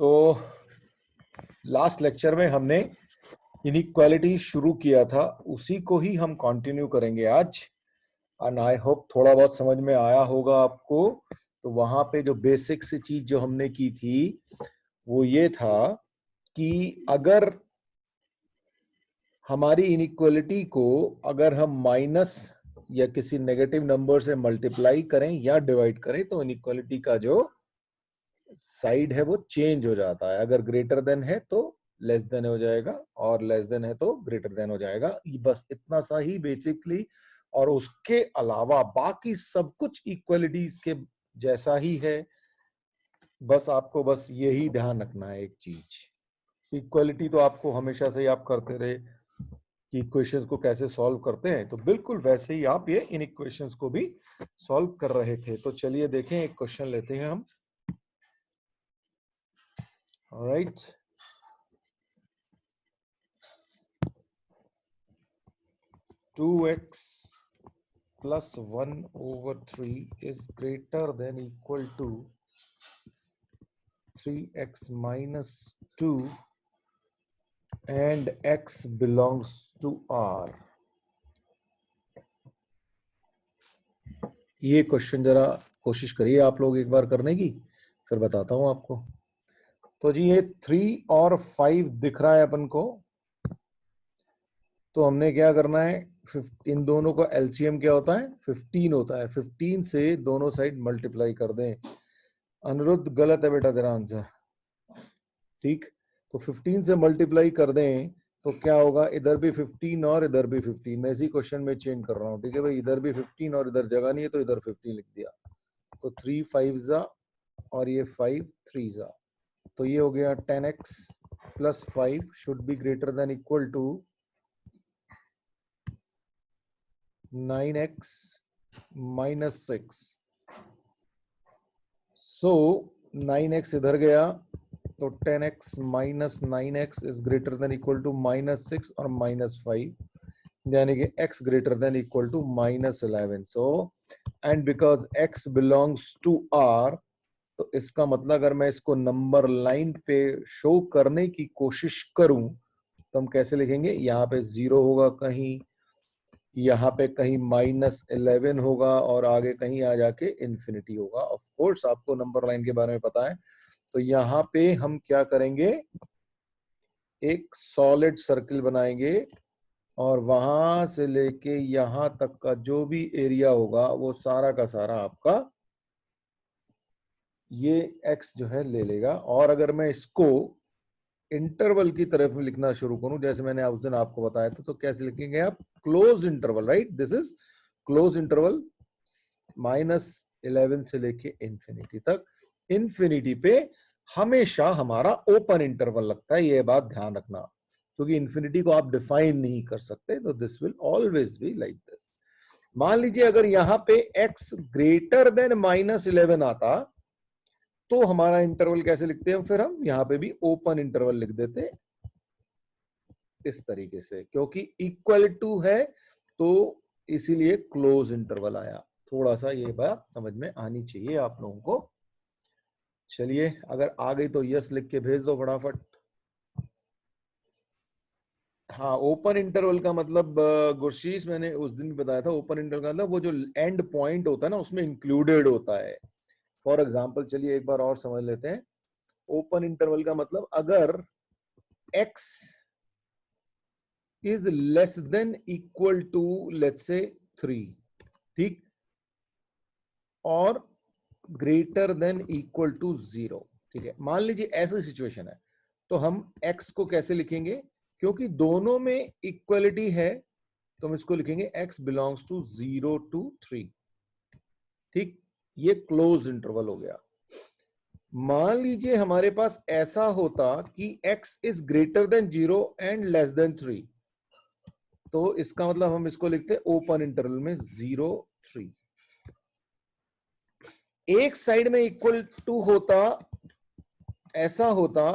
तो last lecture में हमने इनइक्वालिटी शुरू किया था, उसी को ही हम कंटिन्यू करेंगे आज। एंड आई होप थोड़ा बहुत समझ में आया होगा आपको। तो वहां पे जो बेसिक सी चीज जो हमने की थी वो ये था कि अगर हमारी इनइक्वालिटी को अगर हम माइनस या किसी नेगेटिव नंबर से मल्टीप्लाई करें या डिवाइड करें तो इनइक्वालिटी का जो साइड है वो चेंज हो जाता है। अगर ग्रेटर देन है तो लेस देन हो जाएगा और लेस देन है तो ग्रेटर देन हो जाएगा। बस इतना सा ही बेसिकली, और उसके अलावा बाकी सब कुछ इक्वलिटीज के जैसा ही है। बस आपको बस यही ध्यान रखना है एक चीज, इक्वलिटी तो आपको हमेशा से ही आप करते रहे कि इक्वेशंस को कैसे सॉल्व करते हैं, तो बिल्कुल वैसे ही आप ये इन इक्वेशंस को भी सॉल्व कर रहे थे। तो चलिए देखें, एक क्वेश्चन लेते हैं हम। Alright, two x plus 1 over 3 is greater than equal to 3x minus 2 and x belongs to R। ये क्वेश्चन जरा कोशिश करिए आप लोग एक बार करने की, फिर बताता हूं आपको। तो जी ये 3 और 5 दिख रहा है अपन को, तो हमने क्या करना है, इन दोनों का एलसीएम क्या होता है, 15 होता है। 15 से दोनों साइड मल्टीप्लाई कर दें। अनिरुद्ध गलत है बेटा तेरा आंसर, ठीक। तो 15 से मल्टीप्लाई कर दें तो क्या होगा, इधर भी 15 और इधर भी 15। मैं इसी क्वेश्चन में चेंज कर रहा हूँ, ठीक है भाई। इधर भी 15 और इधर जगह नहीं है तो इधर 15 लिख दिया। तो 3 5 जा और ये 5 3 जा, तो ये हो गया 10x plus 5 should be greater than equal to 9x minus 6। So 9x इधर गया तो 10x minus 9x is greater than equal to minus 6 और माइनस 5, यानी कि x greater than equal to minus 11। So and because x belongs to R, तो इसका मतलब अगर मैं इसको नंबर लाइन पे शो करने की कोशिश करूं तो हम कैसे लिखेंगे, यहाँ पे 0 होगा कहीं, यहाँ पे कहीं माइनस 11 होगा और आगे कहीं आ जाके इंफिनिटी होगा। ऑफ कोर्स आपको नंबर लाइन के बारे में पता है। तो यहाँ पे हम क्या करेंगे, एक सॉलिड सर्किल बनाएंगे और वहां से लेके यहां तक का जो भी एरिया होगा वो सारा का सारा आपका ये x जो है ले लेगा। और अगर मैं इसको इंटरवल की तरफ लिखना शुरू करूं, जैसे मैंने उस दिन आपको बताया था, तो कैसे लिखेंगे आप, close interval, right. This is close interval -11 से लेके इंफिनिटी तक। इंफिनिटी पे हमेशा हमारा ओपन इंटरवल लगता है, ये बात ध्यान रखना, क्योंकि इंफिनिटी को आप डिफाइन नहीं कर सकते। तो this will always be like this. मान लीजिए अगर यहां पे x ग्रेटर देन -11 आता तो हमारा इंटरवल कैसे लिखते हैं, फिर हम यहां पे भी ओपन इंटरवल लिख देते इस तरीके से, क्योंकि इक्वल टू है तो इसीलिए क्लोज इंटरवल आया। थोड़ा सा ये बात समझ में आनी चाहिए आप लोगों को। चलिए, अगर आ गई तो यस लिख के भेज दो फटाफट। हाँ, ओपन इंटरवल का मतलब गुरशीस मैंने उस दिन भी बताया था, ओपन इंटरवल का मतलब वो जो एंड पॉइंट होता है ना उसमें इंक्लूडेड होता है। फॉर एग्जांपल चलिए एक बार और समझ लेते हैं। ओपन इंटरवल का मतलब अगर x is less than equal to let's say 3, ठीक, और ग्रेटर देन इक्वल टू 0, ठीक है। मान लीजिए ऐसी सिचुएशन है तो हम x को कैसे लिखेंगे, क्योंकि दोनों में इक्वलिटी है तो हम इसको लिखेंगे x बिलोंग्स टू 0 to 3, ठीक। ये क्लोज इंटरवल हो गया। मान लीजिए हमारे पास ऐसा होता कि x is greater then 0 and less than 3, तो इसका मतलब हम इसको लिखते ओपन इंटरवल में 0 3। एक साइड में इक्वल टू होता, ऐसा होता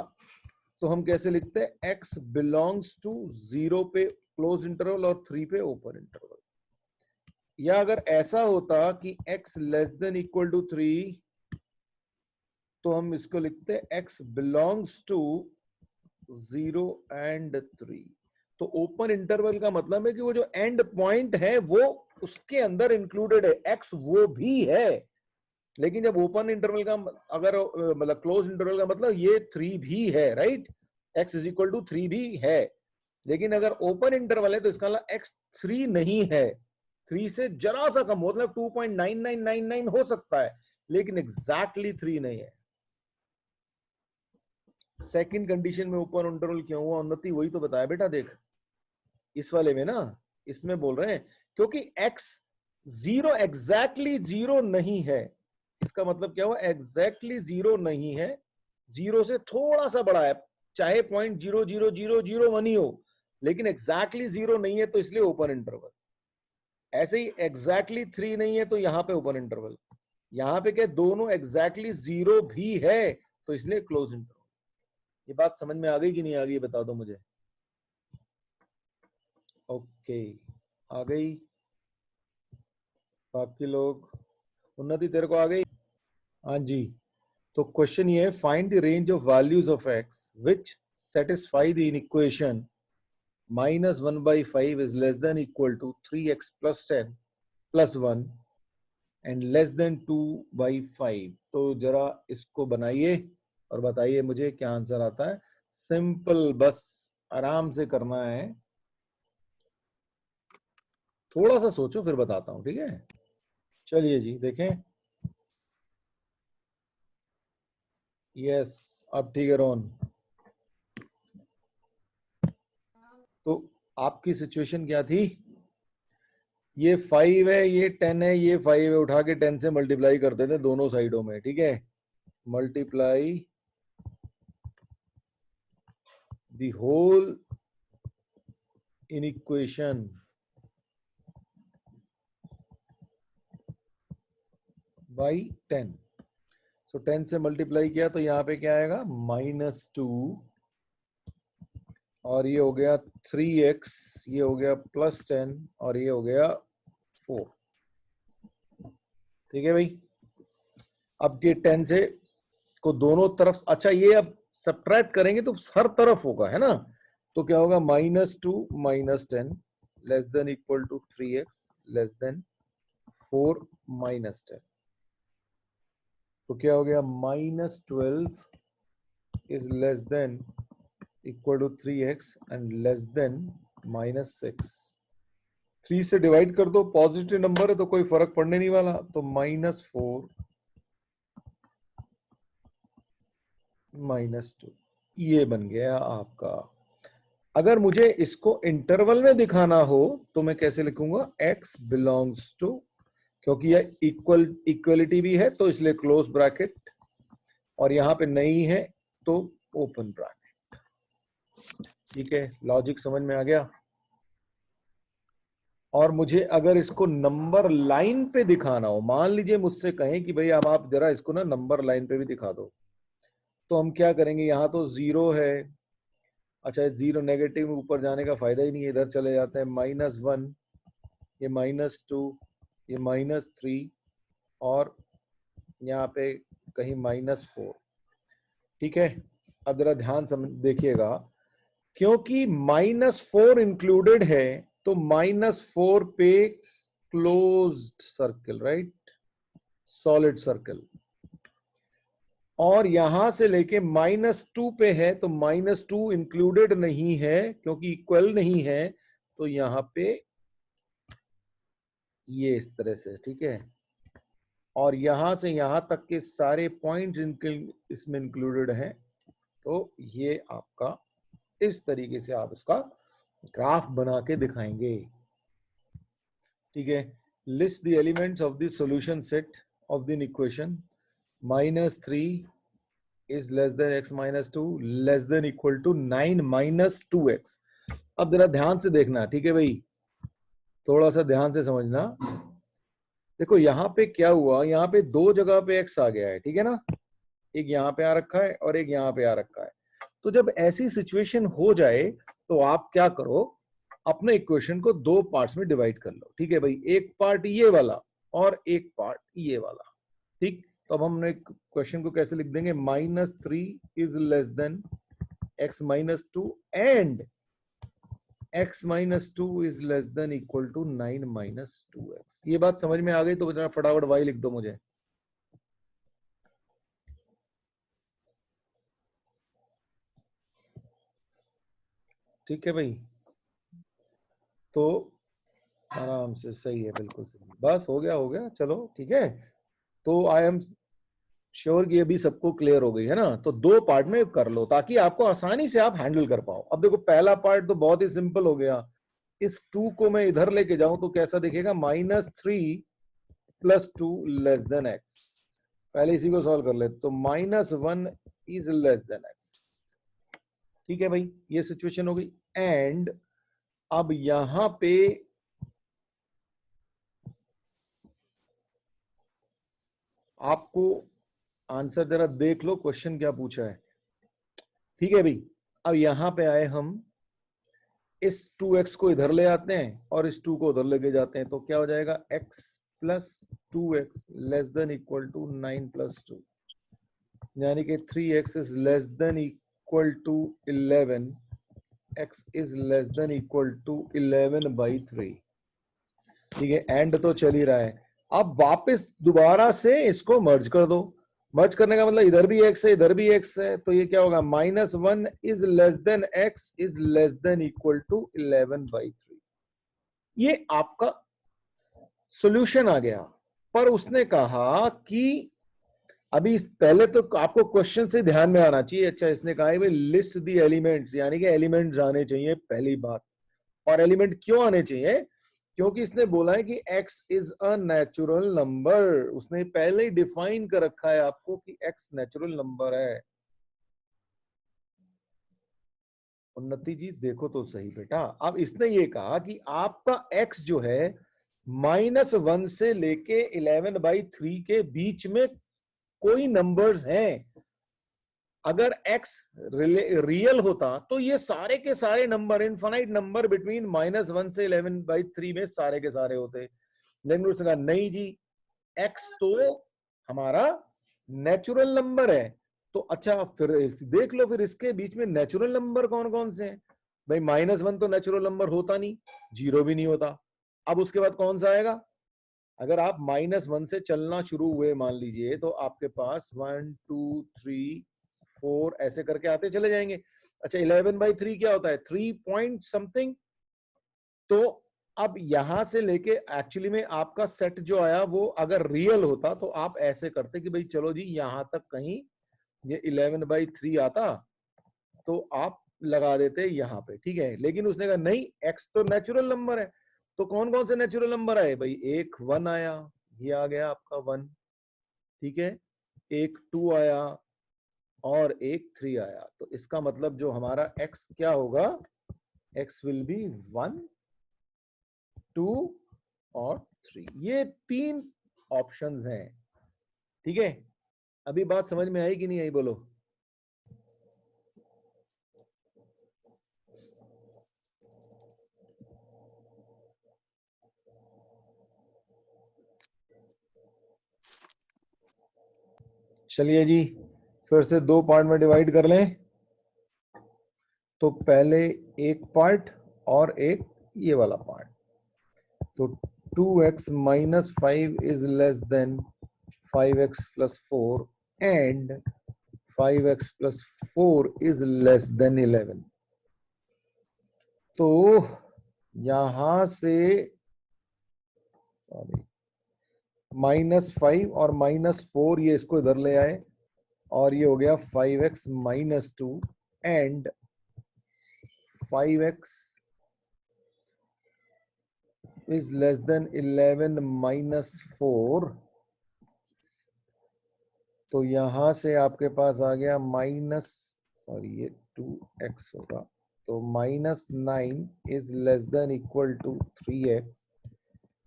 तो हम कैसे लिखते हैं, x बिलोंग्स टू 0 पे क्लोज इंटरवल और 3 पे ओपन इंटरवल। या अगर ऐसा होता कि x less than equal to 3 तो हम इसको लिखते हैं x बिलोंग्स टू 0 and 3। तो ओपन इंटरवल का मतलब है कि वो जो एंड पॉइंट है वो उसके अंदर इंक्लूडेड है, x वो भी है। लेकिन जब ओपन इंटरवल का अगर मतलब क्लोज इंटरवल का मतलब ये 3 भी है, right, x is equal to 3 भी है। लेकिन अगर ओपन इंटरवल है तो इसका मतलब x 3 नहीं है, 3 से जरा सा कम, मतलब 2.9999 हो सकता है, लेकिन एग्जैक्टली 3 नहीं है। सेकंड कंडीशन में ओपन इंटरवल क्यों हुआ उन्नति, वही तो बताया बेटा, देख इस वाले में ना, इसमें बोल रहे हैं क्योंकि x 0 एग्जैक्टली 0 नहीं है। इसका मतलब क्या हुआ, एग्जैक्टली 0 नहीं है, 0 से थोड़ा सा बड़ा है, चाहे 0.00001 ही हो, लेकिन एग्जैक्टली 0 नहीं है तो इसलिए ओपन इंटरवल। ऐसे ही एग्जैक्टली 3 नहीं है तो यहां पे ओपन इंटरवल, यहां पे क्या दोनों एग्जैक्टली 0 भी है तो इसलिए क्लोज इंटरवल। ये बात समझ में आ गई कि नहीं आ गई, बता दो मुझे। ओके, आ गई बाकी लोग? उन्नति तेरे को आ गई? हाँ जी। तो क्वेश्चन ये है, find the range of values of x which satisfy the equation -1/5 is less than equal to 3x plus 10 plus 1 and less than 2/5। तो जरा इसको बनाइए और बताइए मुझे क्या आंसर आता है। सिंपल, बस आराम से करना है, थोड़ा सा सोचो फिर बताता हूं, ठीक है। चलिए जी देखें। यस, अब ठीक है रोहन। तो आपकी सिचुएशन क्या थी, ये 5 है, ये 10 है, ये 5 है, उठा के 10 से मल्टीप्लाई कर देते दोनों साइडों में, ठीक है। Multiply the whole inequation by 10। So 10 से मल्टीप्लाई किया तो यहाँ पे क्या आएगा, -2, और ये हो गया 3x, ये हो गया +10, और ये हो गया 4। ठीक है भाई। अब ये 10 से को दोनों तरफ, अच्छा ये अब सब्ट्रैक्ट करेंगे तो हर तरफ होगा, है ना। तो क्या होगा, -2 -10 less than equal to 3x less than 4 -10। तो क्या हो गया, -12 is less than equal to 3x and less than -6। 3 से डिवाइड कर दो, पॉजिटिव नंबर है तो कोई फर्क पड़ने नहीं वाला, तो -4 -2 ये बन गया आपका। अगर मुझे इसको इंटरवल में दिखाना हो तो मैं कैसे लिखूंगा, x बिलोंग्स टू, क्योंकि यह इक्वलिटी भी है तो इसलिए क्लोज ब्रैकेट, और यहां पे नहीं है तो ओपन ब्रैकेट। ठीक है, लॉजिक समझ में आ गया। और मुझे अगर इसको नंबर लाइन पे दिखाना हो, मान लीजिए मुझसे कहें कि भाई अब आप जरा इसको ना नंबर लाइन पे भी दिखा दो, तो हम क्या करेंगे, यहां तो 0 है, अच्छा 0 नेगेटिव में ऊपर जाने का फायदा ही नहीं है, इधर चले जाते हैं, -1, ये -2, ये -3, और यहाँ पे कहीं -4। ठीक है, अब जरा ध्यान समझ देखिएगा, क्योंकि -4 इंक्लूडेड है तो -4 पे closed circle, right, solid circle, और यहां से लेके -2 पे है तो -2 इंक्लूडेड नहीं है क्योंकि इक्वल नहीं है, तो यहां पे ये इस तरह से, ठीक है। और यहां से यहां तक के सारे पॉइंट्स इसमें इंक्लूडेड हैं, तो ये आपका इस तरीके से आप इसका ग्राफ बना के दिखाएंगे। ठीक है, list the elements of the solution set of the equation -3 is less than x -2 less than equal to 9 - 2x। अब जरा ध्यान से देखना, ठीक है भाई, थोड़ा सा ध्यान से समझना। देखो यहाँ पे क्या हुआ, यहाँ पे दो जगह पे x आ गया है, ठीक है ना, एक यहाँ पे आ रखा है और एक यहाँ पे आ रखा है। तो जब ऐसी सिचुएशन हो जाए तो आप क्या करो, अपने इक्वेशन को दो पार्ट्स में डिवाइड कर लो। ठीक है भाई, एक पार्ट ये वाला और एक पार्ट ये वाला, ठीक। तो अब हमने क्वेश्चन को कैसे लिख देंगे, -3 is less than x -2 and x -2 is less than equal to 9 - 2x। ये बात समझ में आ गई तो जरा फटाफट y लिख दो मुझे। ठीक है भाई, तो आराम से, सही है, बिल्कुल सही, बस हो गया हो गया, चलो ठीक है। तो आई एम श्योर कि अभी सबको क्लियर हो गई है ना। तो दो पार्ट में कर लो ताकि आपको आसानी से आप हैंडल कर पाओ। अब देखो पहला पार्ट तो बहुत ही सिंपल हो गया। इस 2 को मैं इधर लेके जाऊं तो कैसा दिखेगा, -3 + 2 लेस देन x। पहले इसी को सॉल्व कर ले, तो -1 इज लेस देन x। ठीक है भाई, ये सिचुएशन हो गई। एंड अब यहां पे आपको आंसर जरा देख लो, क्वेश्चन क्या पूछा है। ठीक है भाई, अब यहां पे आए हम, इस 2x को इधर ले आते हैं और इस 2 को उधर लेके जाते हैं, तो क्या हो जाएगा, x + 2x less than equal to 9 + 2, यानी कि 3x is less than equal to 11, x is less than equal to 11/3। ठीक है, एंड तो चल ही रहा है। अब वापस दोबारा से इसको मर्ज कर दो। मर्ज करने का मतलब इधर भी x है इधर भी x है, तो ये क्या होगा, -1 is less than x is less than equal to 11/3। ये आपका सॉल्यूशन आ गया। पर उसने कहा कि अभी पहले तो आपको क्वेश्चन से ध्यान में आना चाहिए। अच्छा, इसने कहा है भाई लिस्ट दी एलिमेंट्स, यानी कि एलिमेंट्स आने चाहिए पहली बात। और एलिमेंट क्यों आने चाहिए, क्योंकि इसने बोला है कि x is a natural number. उसने पहले ही डिफाइन कर रखा है आपको कि x नेचुरल नंबर है। उन्नति जी देखो तो सही बेटा, अब इसने ये कहा कि आपका x जो है -1 से लेके 11/3 के बीच में कोई नंबर्स हैं। अगर x रियल होता तो ये सारे के सारे नंबर, इनफाइनाइट नंबर बिटवीन -1 से 11/3 में सारे के सारे होते। लेकिन उसने कहा नहीं जी, x तो हमारा नेचुरल नंबर है। तो अच्छा फिर देख लो, फिर इसके बीच में नेचुरल नंबर कौन कौन से हैं। भाई -1 तो नेचुरल नंबर होता नहीं, 0 भी नहीं होता। अब उसके बाद कौन सा आएगा, अगर आप -1 से चलना शुरू हुए मान लीजिए, तो आपके पास 1 2 3 4 ऐसे करके आते चले जाएंगे। अच्छा 11/3 क्या होता है, 3 पॉइंट समथिंग। तो अब यहां से लेके एक्चुअली में आपका सेट जो आया वो अगर रियल होता तो आप ऐसे करते कि भाई चलो जी यहां तक कहीं ये 11/3 आता, तो आप लगा देते यहां पे। ठीक है, लेकिन उसने कहा नहीं, एक्स तो नेचुरल नंबर है। तो कौन कौन से नेचुरल नंबर आए भाई, एक 1 आया, ये आ गया आपका 1। ठीक है, एक 2 आया और एक 3 आया। तो इसका मतलब जो हमारा x क्या होगा, x विल बी 1 2 और 3। ये 3 ऑप्शंस हैं। ठीक है, अभी बात समझ में आई कि नहीं आई, बोलो। चलिए जी, फिर से 2 पार्ट में डिवाइड कर लें। तो पहले एक पार्ट और एक ये वाला पार्ट। तो 2x - 5 is less then 5x + 4 and 5x + 4 is less then 11। तो यहां से सॉरी -5 और -4 ये इसको इधर ले आए और ये हो गया 5x - 2 and 5x is less than 11 - 4। तो यहां से आपके पास आ गया ये 2x होगा। तो -9 is less than equal to 3x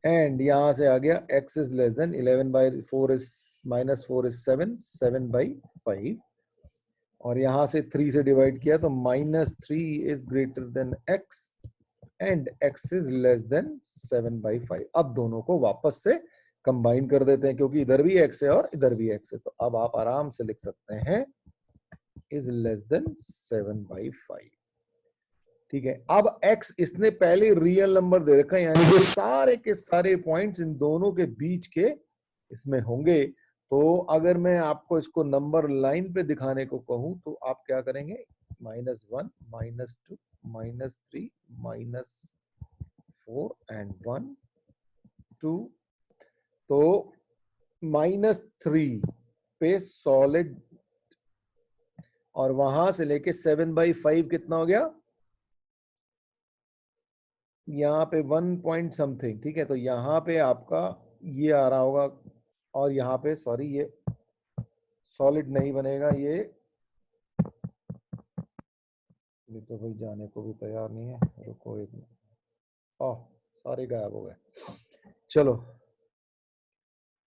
and यहां से आ गया x is less than 11/4 is -4 is 7 7/5 और यहां से 3 से डिवाइड किया तो -3 is greater then x and x is less then 7/5। अब दोनों को वापस से कंबाइन कर देते हैं क्योंकि इधर भी x है और इधर भी x है, तो अब आप आराम से लिख सकते हैं इज लेस देन 7/5। ठीक है, अब x इसने पहले रियल नंबर दे रखा है, यानी कि सारे के सारे पॉइंट्स इन दोनों के बीच के इसमें होंगे। तो अगर मैं आपको इसको नंबर लाइन पे दिखाने को कहूं तो आप क्या करेंगे, -1, -2, -3, -4 एंड 1 2। तो -3 पे सॉलिड और वहां से लेके 7/5 कितना हो गया, यहाँ पे 1 पॉइंट समथिंग। ठीक है, तो यहाँ पे आपका ये आ रहा होगा, और यहाँ पे सॉरी ये सॉलिड नहीं बनेगा, ये तो भाई जाने को भी तैयार नहीं है, रुको एक मिनट। ओह, सारे गायब हो गए। चलो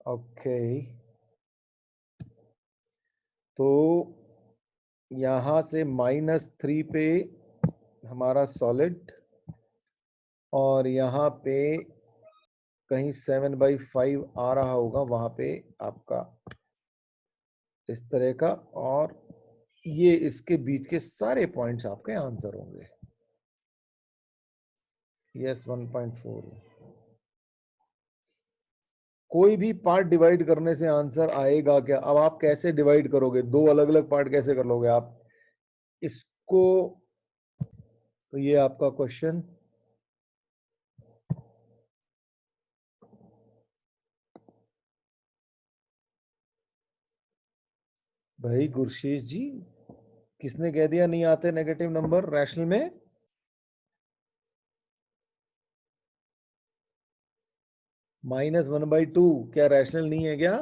ओके, तो यहाँ से -3 पे हमारा सॉलिड, और यहाँ पे कहीं 7/5 आ रहा होगा, वहां पे आपका इस तरह का, और ये इसके बीच के सारे पॉइंट्स आपके आंसर होंगे। यस 1.4। कोई भी पार्ट डिवाइड करने से आंसर आएगा क्या? अब आप कैसे डिवाइड करोगे, दो अलग अलग पार्ट कैसे कर लोगे आप इसको? तो ये आपका क्वेश्चन, भाई गुरशीष जी, किसने कह दिया नहीं आते नेगेटिव नंबर रैशनल में? -1/2 क्या रैशनल नहीं है क्या?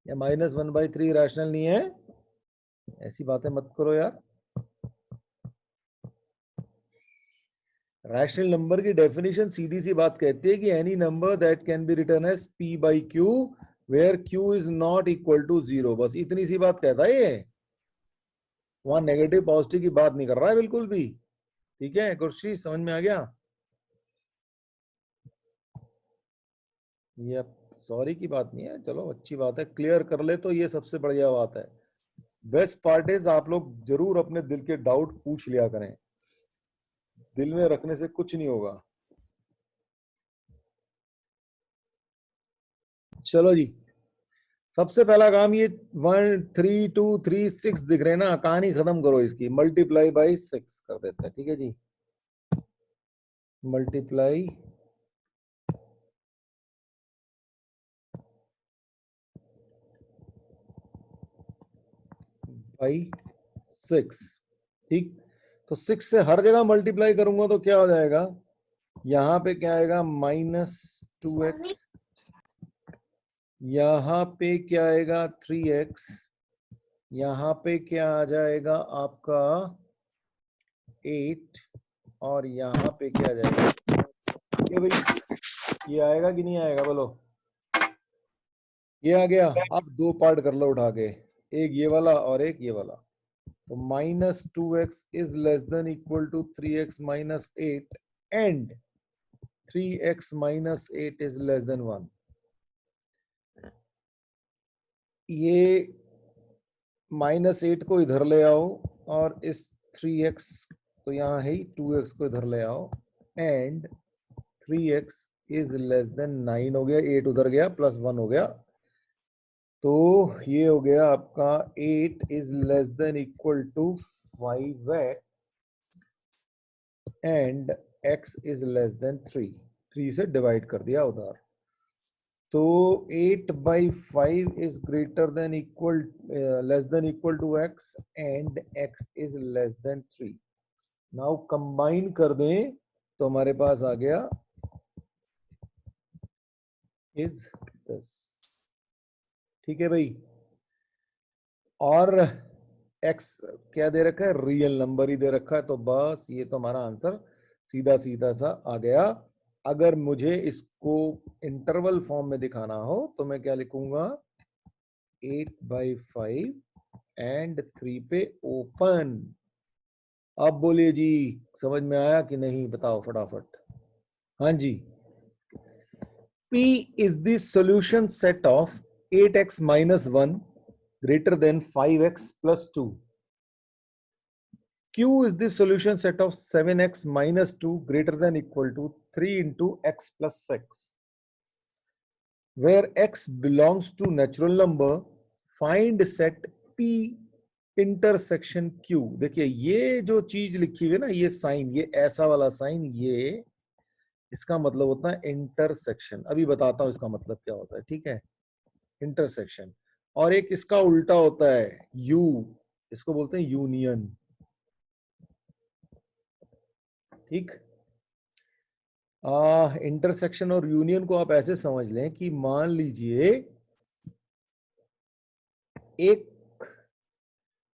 या -1/3 रैशनल नहीं है? ऐसी बातें मत करो यार। रैशनल नंबर की डेफिनेशन सीधी सी बात कहती है कि any number that can be written as p/q where q is not equal to 0। बस इतनी सी बात कहता है ये, वहां नेगेटिव पॉजिटिव की बात नहीं कर रहा है बिल्कुल भी। ठीक है कुर्सी, समझ में आ गया? ये सॉरी की बात नहीं है, चलो अच्छी बात है, क्लियर कर ले तो ये सबसे बढ़िया बात है। बेस्ट पार्ट इज आप लोग जरूर अपने दिल के डाउट पूछ लिया करें, दिल में रखने से कुछ नहीं होगा। चलो जी, सबसे पहला काम, ये 1 3 2 3 6 दिख रहे हैं ना, कहानी खत्म करो इसकी, मल्टीप्लाई बाई 6 कर देते हैं। ठीक है जी, मल्टीप्लाई बाई 6। ठीक, तो 6 से हर जगह मल्टीप्लाई करूंगा तो क्या हो जाएगा, यहाँ पे क्या आएगा -2x, यहाँ पे क्या आएगा 3x, यहाँ पे क्या आ जाएगा आपका 8, और यहाँ पे क्या आ जाएगा, ये भाई ये आएगा कि नहीं आएगा बोलो? ये आ गया। अब दो पार्ट कर लो उठा के, एक ये वाला और एक ये वाला। तो -2x is less than equal to 3x - 8 and 3x - 8 is less than 1। ये -8 को इधर ले आओ, और इस 3x तो यहाँ है ही, 2x को इधर ले आओ, and 3x is less then 9 हो गया, 8 उधर गया, +1 हो गया, तो ये हो गया आपका 8 is less than equal to 5x and x is less than 3। 3 से डिवाइड कर दिया उधर, तो 8/5 is greater than equal less than equal to x and x is less than 3। Now combine कर दें तो हमारे पास आ गया इज दिस। ठीक है भाई, और x क्या दे रखा है, रियल नंबर ही दे रखा है, तो बस ये तो हमारा आंसर सीधा सीधा सा आ गया। अगर मुझे इसको इंटरवल फॉर्म में दिखाना हो तो मैं क्या लिखूंगा, 8/5 एंड 3 पे ओपन। अब बोलिए जी, समझ में आया कि नहीं, बताओ फटाफट। हाँ जी, P is the solution set of 8x minus 1 greater than 5x plus 2. Q is the solution set of 7x minus 2 greater than equal to 3 into x plus 6. Where x belongs to natural number, find set P intersection Q. देखिए ये जो चीज लिखी हुई है ना, ये sign, ये ऐसा वाला साइन, ये इसका मतलब होता है इंटरसेक्शन. अभी बताता हूं इसका मतलब क्या होता है. ठीक है, इंटरसेक्शन. और एक इसका उल्टा होता है U, इसको बोलते हैं यूनियन. ठीक. इंटरसेक्शन और यूनियन को आप ऐसे समझ लें कि मान लीजिए एक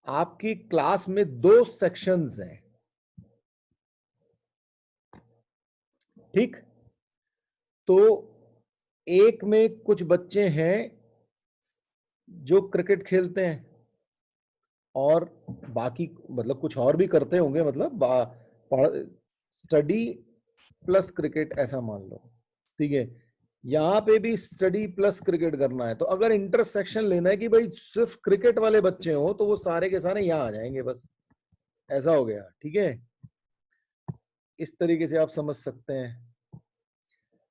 आपकी क्लास में 2 सेक्शंस हैं. ठीक. तो एक में कुछ बच्चे हैं जो क्रिकेट खेलते हैं और बाकी मतलब कुछ और भी करते होंगे, मतलब स्टडी प्लस क्रिकेट ऐसा मान लो. ठीक है, यहां पे भी स्टडी प्लस क्रिकेट करना है. तो अगर इंटरसेक्शन लेना है कि भाई सिर्फ क्रिकेट वाले बच्चे हो, तो वो सारे के सारे यहां आ जाएंगे, बस ऐसा हो गया. ठीक है, इस तरीके से आप समझ सकते हैं.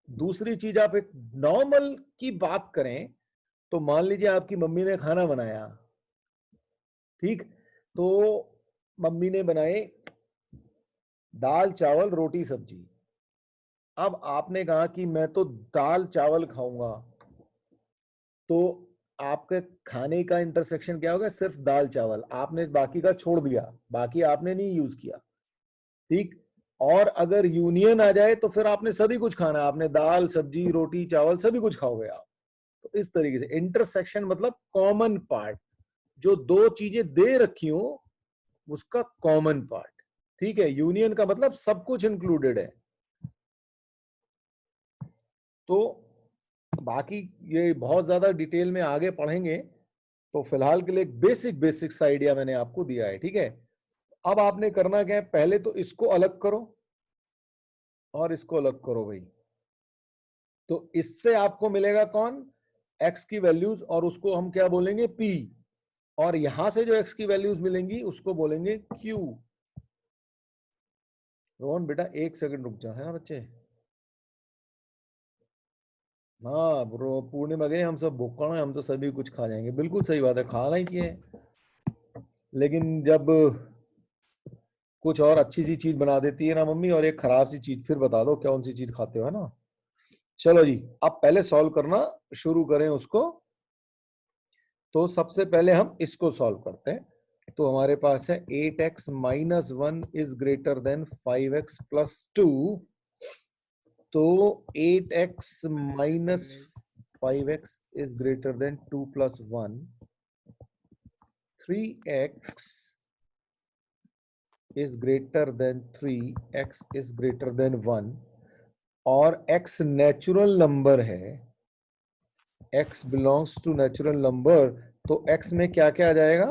दूसरी चीज, आप एक नॉर्मल की बात करें तो मान लीजिए आपकी मम्मी ने खाना बनाया. ठीक, तो मम्मी ने बनाए दाल चावल रोटी सब्जी. अब आपने कहा कि मैं तो दाल चावल खाऊंगा, तो आपके खाने का इंटरसेक्शन क्या होगा? सिर्फ दाल चावल. आपने बाकी का छोड़ दिया, बाकी आपने नहीं यूज किया. ठीक. और अगर यूनियन आ जाए तो फिर आपने सभी कुछ खाना, आपने दाल सब्जी रोटी चावल सभी कुछ खाओगे आप. तो इस तरीके से इंटरसेक्शन मतलब कॉमन पार्ट, जो 2 चीजें दे रखी हो उसका कॉमन पार्ट. ठीक है, यूनियन का मतलब सब कुछ इंक्लूडेड है. तो बाकी ये बहुत ज्यादा डिटेल में आगे पढ़ेंगे, तो फिलहाल के लिए एक बेसिक्स आइडिया मैंने आपको दिया है. ठीक है, अब आपने करना क्या है, पहले तो इसको अलग करो और इसको अलग करो भाई. तो इससे आपको मिलेगा कौन? x की वैल्यूज, और उसको हम क्या बोलेंगे? p. और यहां से जो x की वैल्यूज मिलेंगी उसको बोलेंगे q. रोहन बेटा 1 सेकंड रुक जा, है ना बच्चे? हाँ ब्रो, पूर्णिमा गए, हम सब भूखण है, हम तो सभी कुछ खा जाएंगे. बिल्कुल सही बात है, खाना ही चाहिए. लेकिन जब कुछ और अच्छी सी चीज बना देती है ना मम्मी, और एक खराब सी चीज, फिर बता दो कौन सी चीज खाते हो, है ना? चलो जी, अब पहले सॉल्व करना शुरू करें उसको. तो सबसे पहले हम इसको सॉल्व करते हैं. तो हमारे पास है 8x minus 1 is greater then 5x plus 2. तो 8x minus 5x is greater then 2 plus 1. 3x is greater than 3, x is greater than 1, और x नेचुरल नंबर है, x belongs to natural number. तो x में क्या क्या आ जाएगा?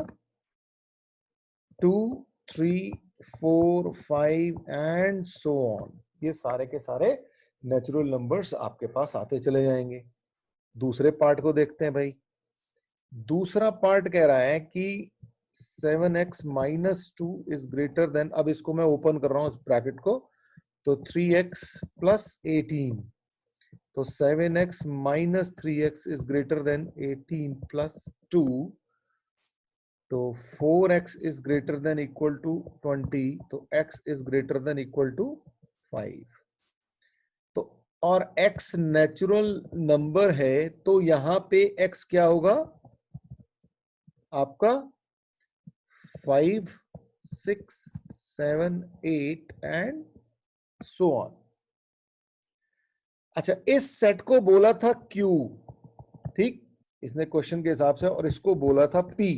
2, 3, 4, 5 and so on. ये सारे के सारे नेचुरल नंबर्स आपके पास आते चले जाएंगे. दूसरे पार्ट को देखते हैं भाई. दूसरा पार्ट कह रहा है कि 7x minus 2 is greater then, अब इसको मैं ओपन कर रहा हूं ब्रैकेट को, तो 3x प्लस 18. तो 7x minus 3x is greater than 18 plus 2. तो 4x is greater than equal to 20. तो x is greater than equal to 5. तो और x नेचुरल नंबर है, तो यहां पे x क्या होगा आपका? 5, 6, 7, 8 एंड सो ऑन. अच्छा, इस सेट को बोला था Q. ठीक, इसने क्वेश्चन के हिसाब से, और इसको बोला था P.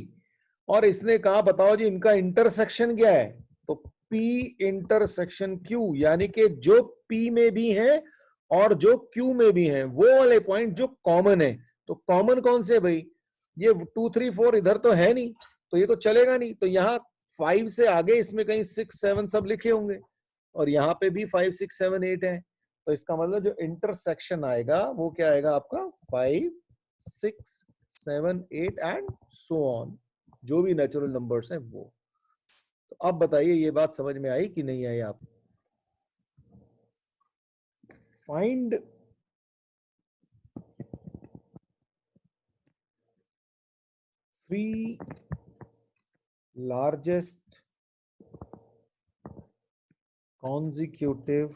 और इसने कहा बताओ जी इनका इंटरसेक्शन क्या है? तो P इंटरसेक्शन Q, यानी कि जो P में भी है और जो Q में भी है, वो वाले पॉइंट जो कॉमन है. तो कॉमन कौन से भाई? ये 2, 3, 4 इधर तो है नहीं, तो ये तो चलेगा नहीं. तो यहाँ 5 से आगे इसमें कहीं 6, 7 सब लिखे होंगे, और यहाँ पे भी 5, 6, 7, 8 है. तो इसका मतलब जो इंटरसेक्शन आएगा वो क्या आएगा आपका 5, 6, 7, 8 एंड सो ऑन, जो भी नेचुरल नंबर्स हैं वो। तो अब बताइए ये बात समझ में आई कि नहीं आई आप? Find three largest consecutive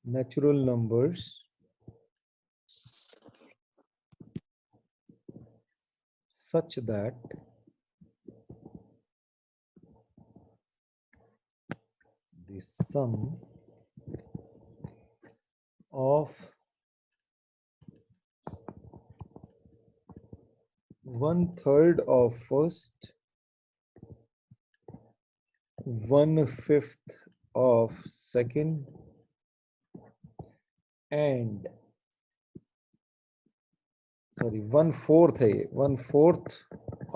natural numbers such that the sum of 1/3 of first, 1/5 of second, and 1/4 है ये, 1/4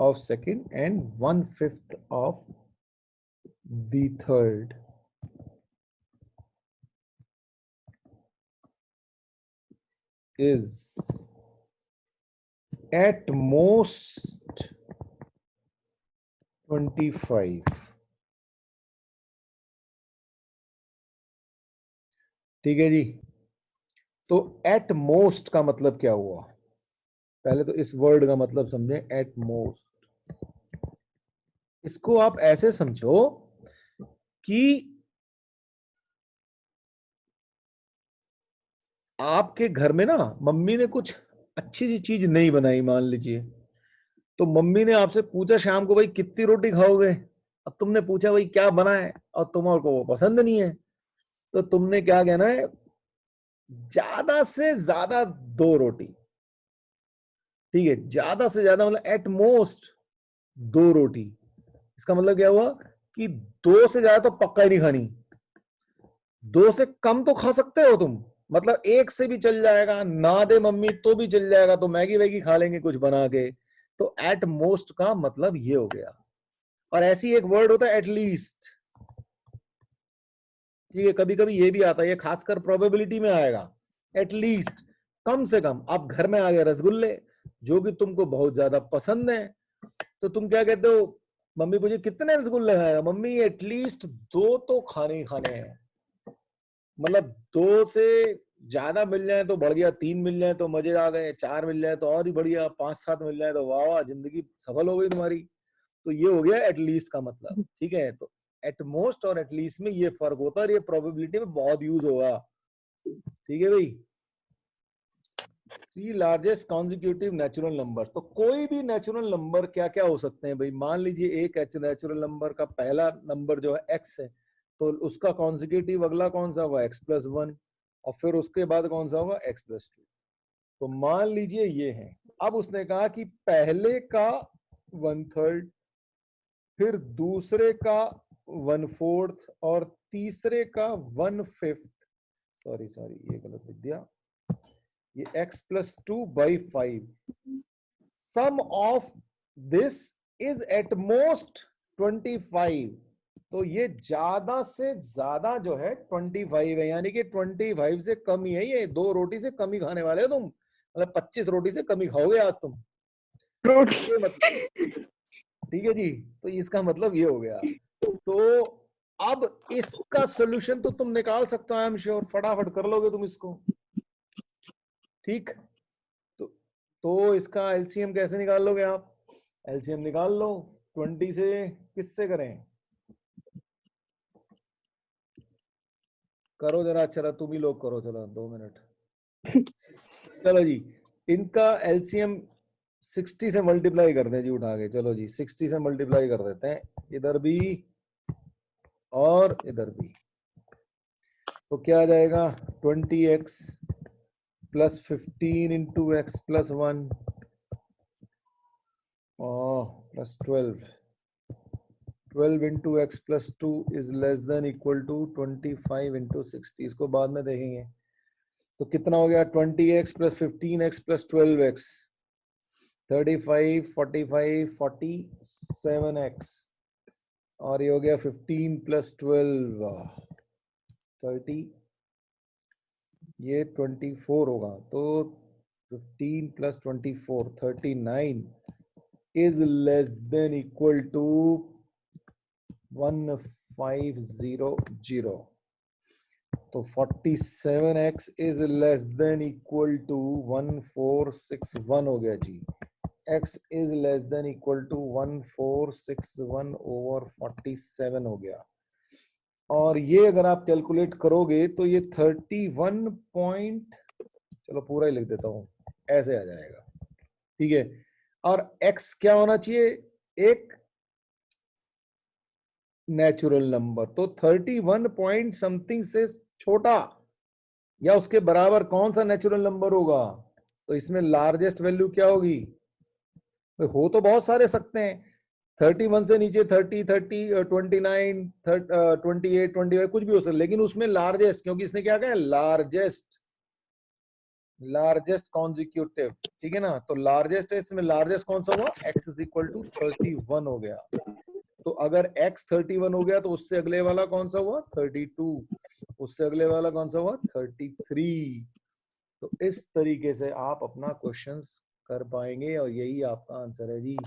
of second and 1/5 of the third is at most 25. ठीक है जी। तो एट मोस्ट का मतलब क्या हुआ? पहले तो इस वर्ड का मतलब समझें, एट मोस्ट। इसको आप ऐसे समझो कि आपके घर में ना मम्मी ने कुछ अच्छी सी चीज नहीं बनाई मान लीजिए, तो मम्मी ने आपसे पूछा शाम को भाई कितनी रोटी खाओगे, अब तुमने पूछा भाई क्या बना है और तुम्हारे को वो पसंद नहीं है, तो तुमने क्या कहना है? ज्यादा से ज्यादा 2 रोटी। ठीक है, ज्यादा से ज्यादा मतलब एट मोस्ट 2 रोटी। इसका मतलब क्या हुआ कि 2 से ज्यादा तो पक्का ही नहीं खानी, 2 से कम तो खा सकते हो तुम, मतलब 1 से भी चल जाएगा, ना दे मम्मी तो भी चल जाएगा, तो मैगी वैगी खा लेंगे कुछ बना के। तो एट मोस्ट का मतलब ये हो गया। और ऐसी एक वर्ड होता है एटलीस्ट। ठीक है, कभी कभी ये भी आता है, ये खासकर प्रोबेबिलिटी में आएगा। एटलीस्ट, कम से कम। आप घर में आ गए रसगुल्ले जो कि तुमको बहुत ज्यादा पसंद है, तो तुम क्या कहते हो? मम्मी पूछे कितने रसगुल्ले खाएगा, मम्मी एटलीस्ट 2 तो खाने ही खाने हैं। मतलब 2 से ज्यादा मिल जाए तो बढ़ गया, 3 मिल जाए तो मजे आ गए, 4 मिल जाए तो और ही बढ़िया, 5-7 मिल जाए तो वाह वाह, जिंदगी सफल हो गई तुम्हारी। तो ये हो गया एटलीस्ट का मतलब। ठीक है, तो एटमोस्ट और एटलीस्ट में ये फर्क होता है और ये प्रोबेबिलिटी में बहुत यूज होगा। ठीक है भाई। 3 लार्जेस्ट कॉन्जिक्यूटिव नेचुरल नंबर, तो कोई भी नेचुरल नंबर क्या क्या हो सकते हैं भाई? मान लीजिए एक नेचुरल नंबर का पहला नंबर जो है एक्स है, तो उसका कॉन्जिक्यूटिव अगला कौन सा होगा? x+1, और फिर उसके बाद कौन सा होगा? x+2। तो मान लीजिए ये है। अब उसने कहा कि पहले का 1/3, फिर दूसरे का 1/4 और तीसरे का 1/5। सॉरी ये गलत लिख दिया, ये x+2/5। Sum of this is at most 25। तो ये ज्यादा से ज्यादा जो है 25 है, यानी कि 25 से कम ही है ये। 2 रोटी से कम ही खाने वाले हो तुम, मतलब 25 रोटी से कम ही खाओगे आज तुम। ये मतलब, ठीक है जी। तो इसका मतलब ये हो गया। तो अब इसका सोल्यूशन तो तुम निकाल सकते हो, आई एम श्योर, फटाफट कर लोगे तुम इसको। ठीक, तो इसका एलसीएम कैसे निकाल लोगे आप? एलसीएम निकाल लो। 20 से किससे करें? करो जरा, अच्छा तुम ही लोग करो, चलो 2 मिनट। चलो जी, इनका एलसीएम 60 से मल्टीप्लाई कर दें जी, उठा के। चलो जी 60 से मल्टीप्लाई कर देते हैं, इधर भी और इधर भी। तो क्या आ जाएगा? 20x plus 15 into x plus 1 plus 12 into x plus 2 is less than equal to 25 into 60। इसको बाद में देखेंगे। तो कितना हो गया? 20x plus 15x plus 12x, 35, 45, 47x और ये हो गया 15 + 12 30, ये 24 होगा। तो 15 + 24 39 is less than equal to 1500। तो 47x is less than equal to 1461 हो गया जी। x is less than equal to 1461 over 47 हो गया। और ये अगर आप कैलकुलेट करोगे तो ये 31 पॉइंट, चलो पूरा ही लिख देता हूं, ऐसे आ जाएगा। ठीक है, और x क्या होना चाहिए, एक नेचुरल नंबर। तो 31 पॉइंट समथिंग से छोटा या उसके बराबर कौन सा नेचुरल नंबर होगा? तो इसमें लार्जेस्ट वैल्यू क्या होगी? हो तो बहुत सारे सकते हैं, 31 से नीचे 30, 30, 29, 28, 25 कुछ भी हो सकता है, लेकिन उसमें लार्जेस्ट, क्योंकि इसने क्या कहा, लार्जेस्ट कॉन्जिक्यूटिव। ठीक है ना, तो लार्जेस्ट है, इसमें लार्जेस्ट कौन सा हुआ, x इज इक्वल टू 31 हो गया। तो अगर x 31 हो गया तो उससे अगले वाला कौन सा हुआ, 32, उससे अगले वाला कौन सा हुआ, 33। तो इस तरीके से आप अपना क्वेश्चंस कर पाएंगे और यही आपका आंसर है जी।